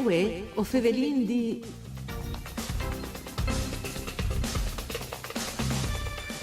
Uè, o Fevelin di...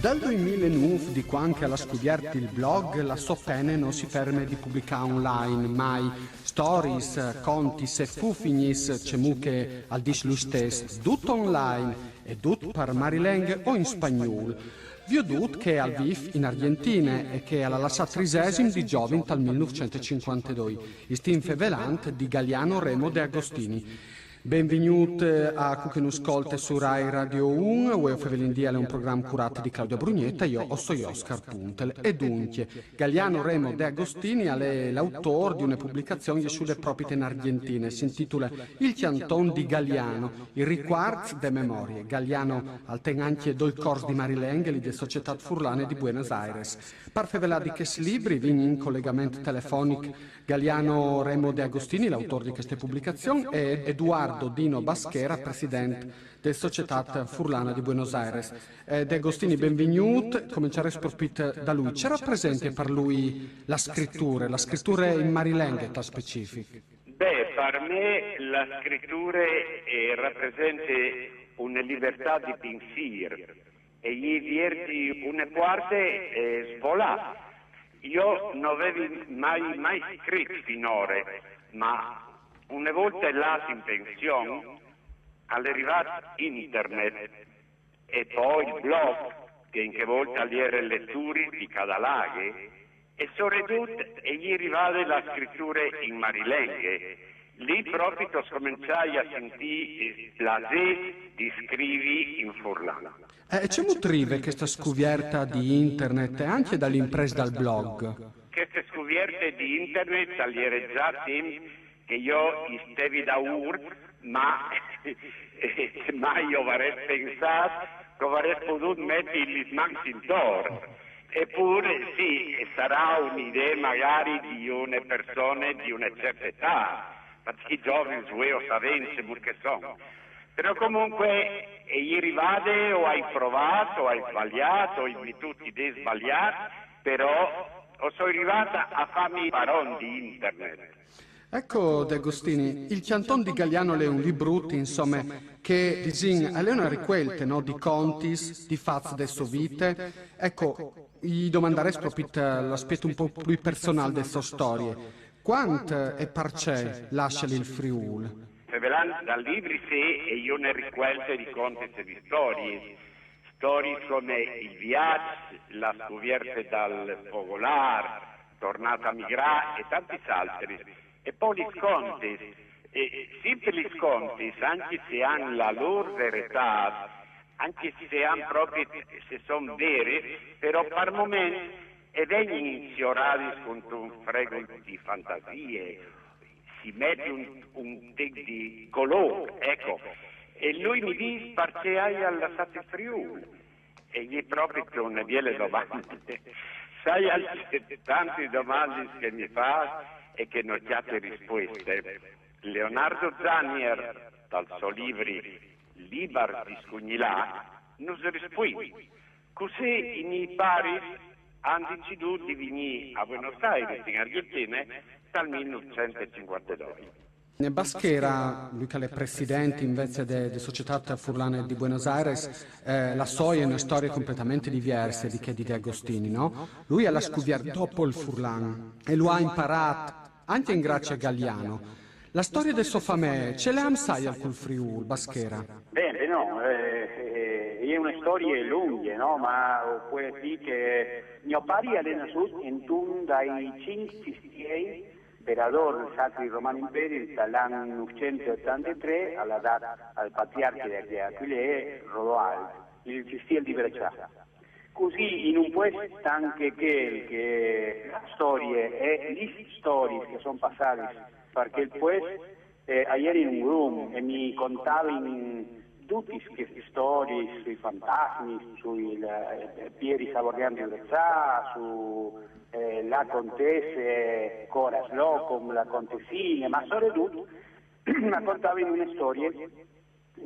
Dal 2009, di quando alla scoperta il blog, la Sopene non si ferma di pubblicare online, mai stories, conti, se fu finis, cemuche al dis lui stesso, tutto online e tutto per marilenghe o in spagnolo. Vi ho detto che è al VIF in Argentina e che alla lasciata 30 di giovane dal 1952, istin fevelant di Galliano Remo de Agostini. Benvenuti a Cuchenus Colte su Rai Radio 1, Uè Fevelindia è un programma curato di Claudia Brugnetta, io sono Oscar Puntel. E dunque, Galliano Remo de Agostini è l'autore di una pubblicazione sulle proprietà in Argentina, si intitola Il Canton di Galliano, il riquarz de memorie. Galliano al tenanche dol corso di Marilenghe di Società Furlane di Buenos Aires. Per fevelare di che libri, vini in collegamento telefonico Galliano Remo de Agostini, l'autore di queste pubblicazioni, e Eduardo Dino Baschera, presidente del Società Furlana di Buenos Aires. De Agostini, benvenuto. Comincerei proprio da lui. C'era presente per lui la scrittura in marilenghe, ta specifico? Beh, per me la scrittura rappresenta una libertà di pensiero e gli vierti una parte svolata. Io non avevo mai scritto finora, ma una volta là in pensione, all'arrivata internet e poi il blog, che in che volta gli era letture di cada laghe, e soprattutto gli arrivava la scrittura in marilenghe. Lì proprio cominciai a sentire la di scrivi in furlano. C'è motrive questa scoperta di internet e anche dall'impresa dal blog? Queste scoperte di internet gli era già tempo che io stevi da ma mai io avrei pensato che avrei potuto mettere gli smanchi intorno. Eppure sì, sarà un'idea magari di una persona di una certa età, perché i giovani o saventi, che sono. Però comunque, ieri vade o hai provato, o hai sbagliato, o tutti dei sbagliati, però sono arrivata a farmi parole di internet. Ecco, De Agostini, il Canton di Galliano è un libro, insomma, che disin è una riquelte, no, di contis, di fatti delle sue vite. Ecco, gli domanderei proprio l'aspetto un po' più personale delle sue storie. Quanto e perché lasciali il Friuli? Revelando dal libro sì, e io ne riquelte di conti e di storie come il viaggio, la scoperta dal Fogolar, tornata a migrare e tanti altri. E poi gli sconti, sempre gli sconti, anche se hanno la loro verità, anche se hanno proprio, se sono veri, però per momenti e vengono iniziati con un frego di fantasie, si mette un tic di colore, ecco. E lui mi dice perché hai lasciato il Friuli? E gli proprio che una biele domande. Sai tante domande che mi fa e che non chiate risposte. Leonardo Zannier, dal suo libro Libar di Scugnilà, non si risponde. Così i miei pari hanno deciso di venire a Buenos Aires, in Argentina, dal 1952. Baschera, lui che è presidente invece della Società Furlane di Buenos Aires, la sua è una storia completamente diversa di che di De Agostini, no? Lui è la scoperta dopo il Furlan e lo ha imparato anche in grazie a Galliano. La storia del suo famè, ce l'ha sai al col Friuli, Baschera? Bene, no, è una storia lunga, no? Ma può dire che mio padre è nato in un dai 5 imperador Sacri Romano Imperi dall'anno 983 alla data al patriarca di Aquilea, Rodoaldo, il Cistiel di Brescia. Così in un puesto anche che la storia e le storie che sono passate, perché il puesto ieri in un room e mi contavano tutte queste storie sui fantasmi, sui Pieri Savorniani di Brescia, su la contessa Cora Slocum, la contessina, ma soprattutto raccontavano una storia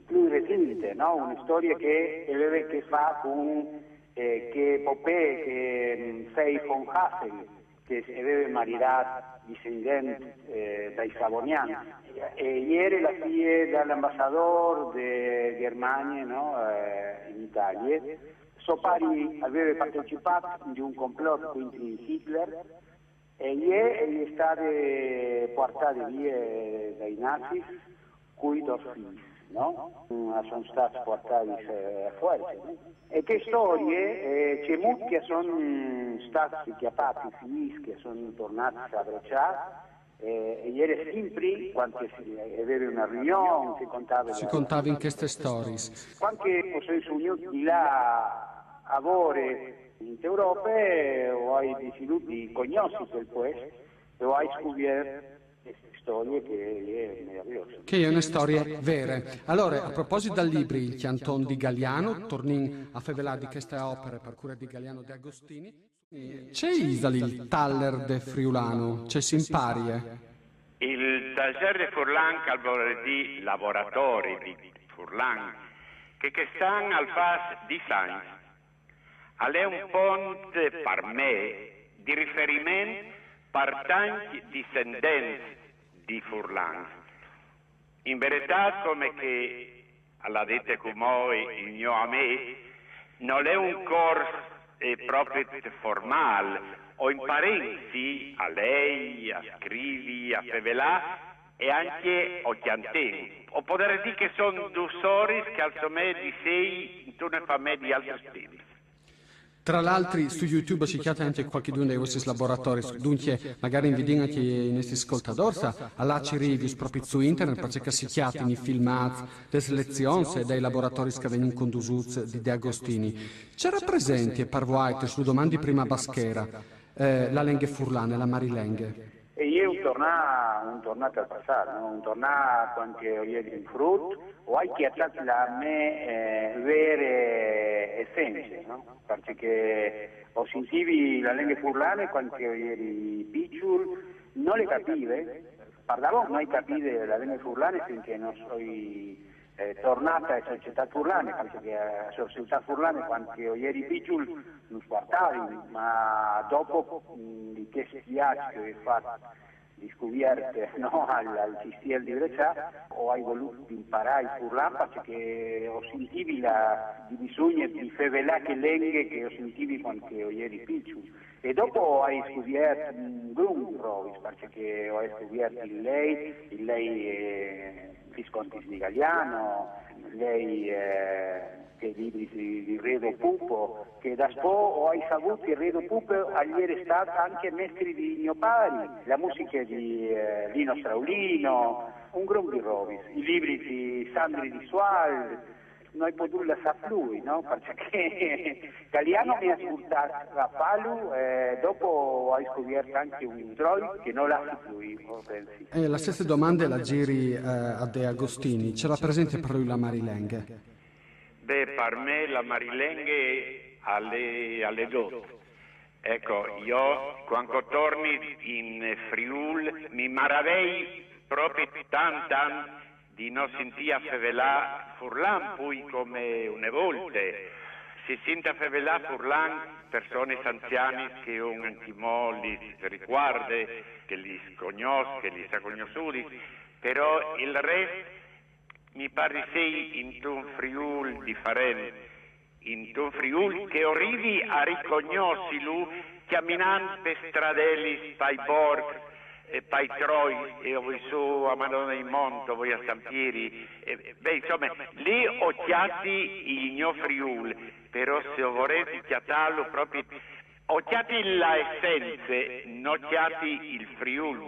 più recente, no? Una storia che aveva a che fare con che Popè, che Sei von Hassel, che aveva maritato discendente dai Savoniani, ieri la figlia dell'ambasciatore di Germania, no, in Italia, suo pari aveva partecipato di un complotto contro Hitler e ieri è stato portato via dai nazi coi due figli, no? Sono stati portati fuori. E che storie, c'è molti che sono stati chiappati, figli che sono tornati a abbracciare. E ieri sempre, quando aveva una riunione, si contava in queste stories. Quando sono venuti di là a lavori in Europa, ho deciso di conoscere quel paese e ho scoperto queste storie che è meravigliosa. Che è una storia vera. Allora, a proposito dal libri, il Chianton di Galliano, torni a favelare di queste opere per cura di Galliano de Agostini. C'è il Taller de Friulano, c'è Simparie. Il Taller de Furlan calvolerdì laboratori di Furlan che stanno al fas di Sainz. È un ponte per me di riferimento per tanti discendenti di Furlan. In verità, come che alla dette come il a me, non è un corso proprio formale, o imparenti a lei, a scrivi, a fevelà e anche a chianteni. O potrei dire che sono due storie che al sommet di sei in una famiglia di altri stili. Tra l'altro su YouTube si chiama anche qualcuno dei vostri laboratori, dunque magari invitiamo anche i nostri ascoltatori a lasciare reviews proprio su internet perché si chiamano i filmati, le selezioni dei laboratori che vengono condotti di De Agostini. C'era presente per voi, su domande prima Baschera, la Lenghe Furlane, la Marilenghe? E io un tornato al passato, no? Un tornato anche ieri in frutto, o hai chiacchierato la me vere essenze, no? Perché ho sentito la Lenghe Furlane quando ieri piccolo, non le capive, parlavo, non capive la Lenghe Furlane finché non sono tornata alla società Furlane, perché la società Furlane quando ieri piccolo non guardavi, ma dopo di che spiace che ho fatto di scoperte, no, al CSTL di Brescia, ho voluto imparare il Furlan perché ho sentito la bisogno di fevelare che lenghe che ho sentito quando ieri piccolo. E dopo ho scoperto un gruppo provis, perché ho scoperto il lei Visconti di Galliano, lei che libri di Redo Pupo, che da spo ho saputo che Redo Pupo ieri è stato anche mestre di mio pari, la musica di Lino Straulino, un gruppo di Rovis, i libri di Sandri di Sual, noi potuto la sa lui, no? Perché Galliano mi ha ascoltato a Palu e dopo ho scoperto anche un troll che non l'ha lui, pensi. La stessa domanda la giri a De Agostini, c'era presente per lui la Marilenghe? Beh, per me la Marilenghe alle dot. Ecco, io quando torni in Friul mi maravei proprio tanto di non sentire fevelà Furlan poi come una volta. Si sente fevelà Furlan persone anziane che un antimò li riguarda, che li conosce, che li sa conosciuti, però il resto mi pare sei in un Friul differente, in un Friul che arrivi a riconoscerlo camminando per stradelli, pai Borg, pai Troi, e voi su a Madonna di Monto, voi a Sampieri, beh insomma, lì ho chiati il mio Friul, però se vorrete chiatarlo proprio, ho chiati la essenza, non chiati il Friul,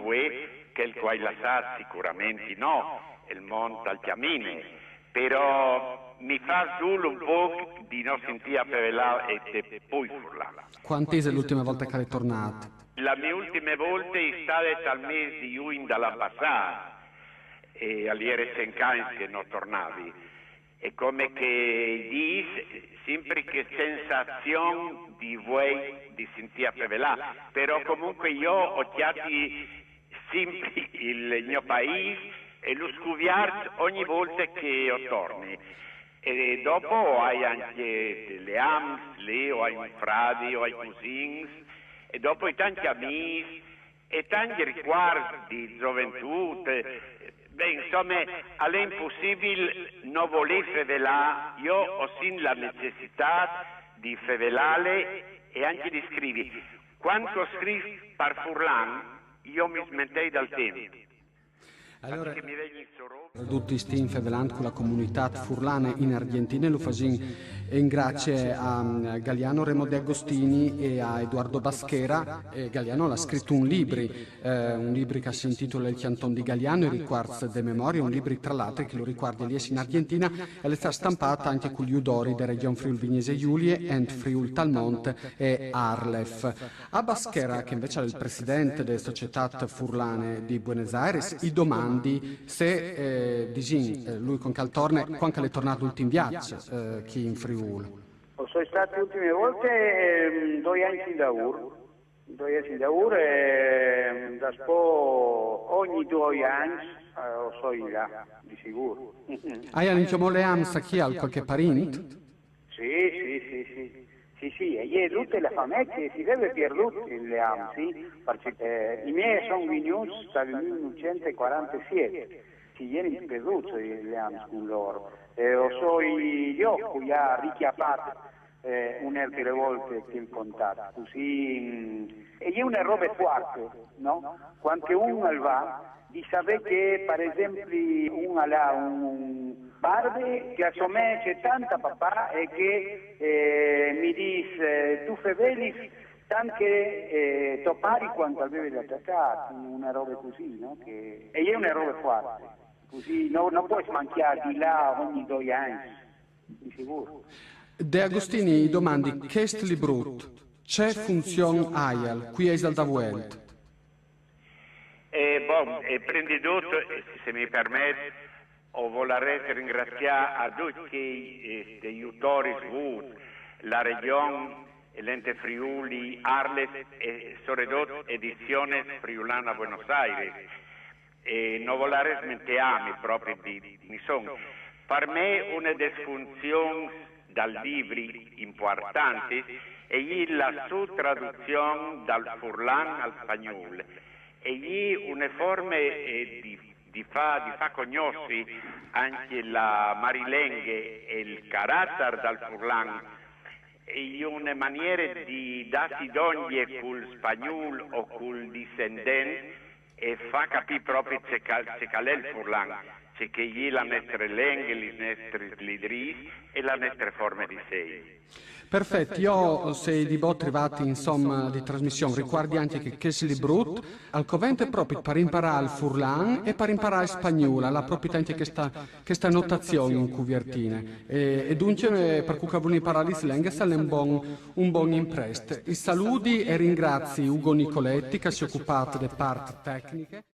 che il quale la sa sicuramente no, il monte al Chiamine, però mi fa solo un po' di non sentire fevelà e poi Furlan. Quant'è l'ultima volta che è tornato? La mia ultima volta è stata al mese di giugno dall'ambasciata e all'ieri Sencans che non tornavi. È come che dici, sempre che sensazione di voi di sentire fevelà, però comunque io ho chiati sempre il mio paese e lo scoviarci ogni volta che io torni. E dopo hai anche le ams, lì, o hai un fradi, o hai cugins, e dopo hai tanti amici, e tanti ricordi di gioventù. Beh, insomma, è impossibile non voler revelare. Io ho sin la necessità di revelare e anche di scrivere. Quando scrivo per Furlan, io mi smentei dal tempo. Allora, Perché mi vegni sorroso. tutti stin fevelant con la comunità furlane in Argentina lo fasin in grazie a Galiano Remo De Agostini e a Edoardo Baschera. Galiano ha scritto un libro che si intitola Il Chianton di Galiano e riguarda de memoria, un libro tra l'altro che lo riguarda lì in Argentina e è stata stampata anche con gli udori della regione Friul Vignese Giulie e Friul Talmont e Arlef. A Baschera, che invece è il presidente delle società furlane di Buenos Aires, i domandi se lui con Caltorne, quando è tornato l'ultimo viaggio chi in Friuli. Sono stato le ultime volte 2 anni in Daur e ogni 2 anni sono là, di sicuro. Hai anche le amsa chi ha qualche parente? Sì, e tutte le famiglie si deve perdere le amsi, perché i miei sono venuti dal 1947. Si viene perduto le amsi con loro. So io che ha richiamato un'altra volte che il contatto. Così, e è una roba forte, no? Quando uno va, di sapere che, per esempio, uno ha un barbe che assomiglia tanto a papà e che mi dice tu fai anche topari quando avevi l'attaccato, una roba così, no? E è una roba forte, così non puoi smanchiare di là ogni 2 anni, di sicuro. De Agostini domandi, che è brutto? C'è funzione AIAL, qui è dal Vuelt? Prima di tutto, se mi permette, vorrei ringraziare a tutti gli aiutori la regione, l'ente Friuli, Arles e soprattutto edizione friulana Buenos Aires. E non vorrei smentirmi proprio di nessuno. Per me una delle funzioni dal libri importanti è la sua traduzione dal furlan al spagnolo. E una forma di fa conoscere anche la marilenghe e il carattere del furlan e una maniera di darsi d'ogni col spagnolo o col discendente e fa capire proprio c'è è il furlan, c'è che gli la nostra lingua, le nostre slidris e la nostra forma di sei. Perfetto, io se di bot arrivati insomma di trasmissione ricordi anche che si brut al covente proprio per imparare il furlan e per imparare il spagnolo, la proprio anche questa notazione in cuvertine e dunque per cui vuole imparare il slang è un buon imprest. I saluti e ringrazi Ugo Nicoletti che si è occupato delle parti tecniche.